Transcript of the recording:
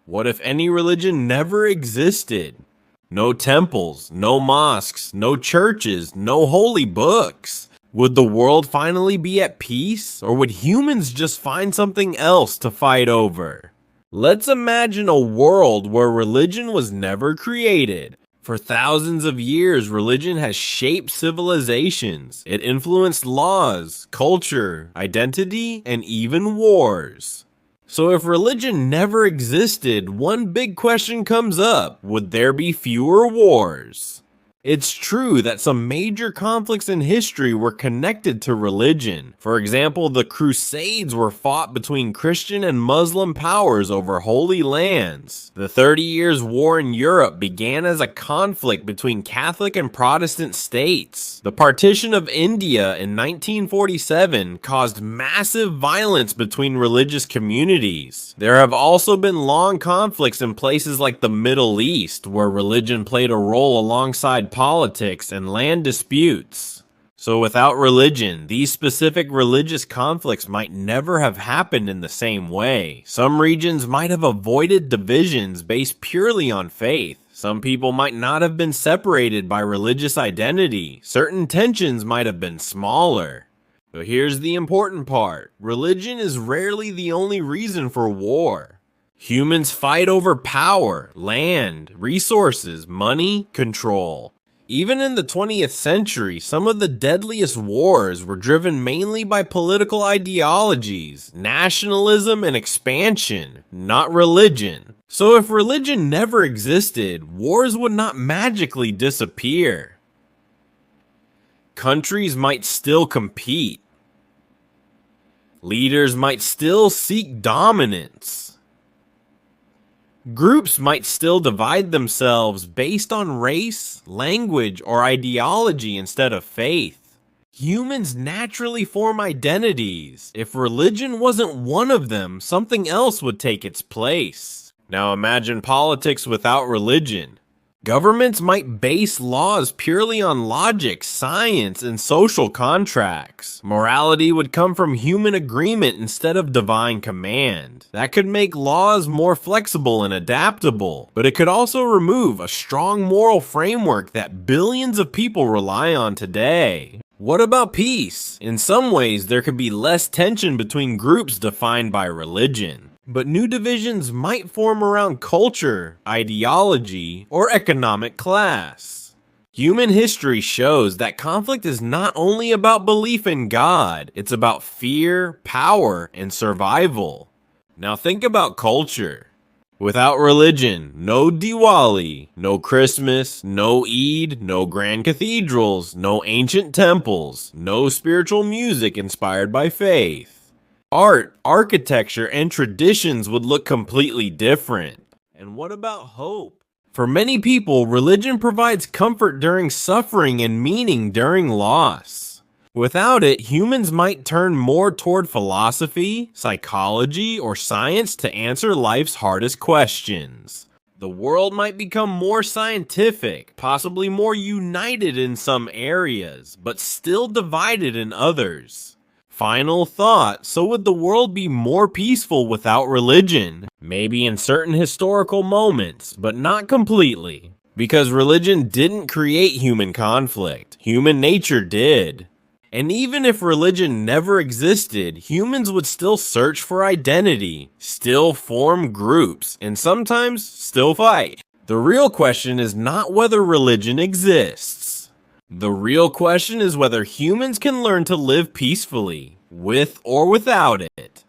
What if any religion never existed? No temples, no mosques, no churches, no holy books. Would the world finally be at peace, or would humans just find something else to fight over? Let's imagine a world where religion was never created. For thousands of years, religion has shaped civilizations. It influenced laws, culture, identity, and even wars. So if religion never existed, one big question comes up: would there be fewer wars? It's true that some major conflicts in history were connected to religion. For example, the Crusades were fought between Christian and Muslim powers over holy lands. The 30 Years' War in Europe began as a conflict between Catholic and Protestant states. The Partition of India in 1947 caused massive violence between religious communities. There have also been long conflicts in places like the Middle East, where religion played a role alongside politics and land disputes. So without religion, these specific religious conflicts might never have happened in the same way. Some regions might have avoided divisions based purely on faith. Some people might not have been separated by religious identity. Certain tensions might have been smaller. But here's the important part: religion is rarely the only reason for war. Humans fight over power, land, resources, money, control. Even in the 20th century, some of the deadliest wars were driven mainly by political ideologies, nationalism, and expansion, not religion. So if religion never existed, wars would not magically disappear. Countries might still compete. Leaders might still seek dominance. Groups might still divide themselves based on race, language, or ideology instead of faith. Humans naturally form identities. If religion wasn't one of them, something else would take its place. Now imagine politics without religion. Governments might base laws purely on logic, science, and social contracts. Morality would come from human agreement instead of divine command. That could make laws more flexible and adaptable, but it could also remove a strong moral framework that billions of people rely on today. What about peace? In some ways, there could be less tension between groups defined by religion. But new divisions might form around culture, ideology, or economic class. Human history shows that conflict is not only about belief in God, it's about fear, power, and survival. Now think about culture. Without religion, no Diwali, no Christmas, no Eid, no grand cathedrals, no ancient temples, no spiritual music inspired by faith. Art, architecture, and traditions would look completely different. And what about hope? For many people, religion provides comfort during suffering and meaning during loss. Without it, humans might turn more toward philosophy, psychology, or science to answer life's hardest questions. The world might become more scientific, possibly more united in some areas, but still divided in others. Final thought: so would the world be more peaceful without religion? Maybe in certain historical moments, but not completely. Because religion didn't create human conflict. Human nature did. And even if religion never existed, humans would still search for identity, still form groups, and sometimes still fight. The real question is not whether religion exists. The real question is whether humans can learn to live peacefully, with or without it.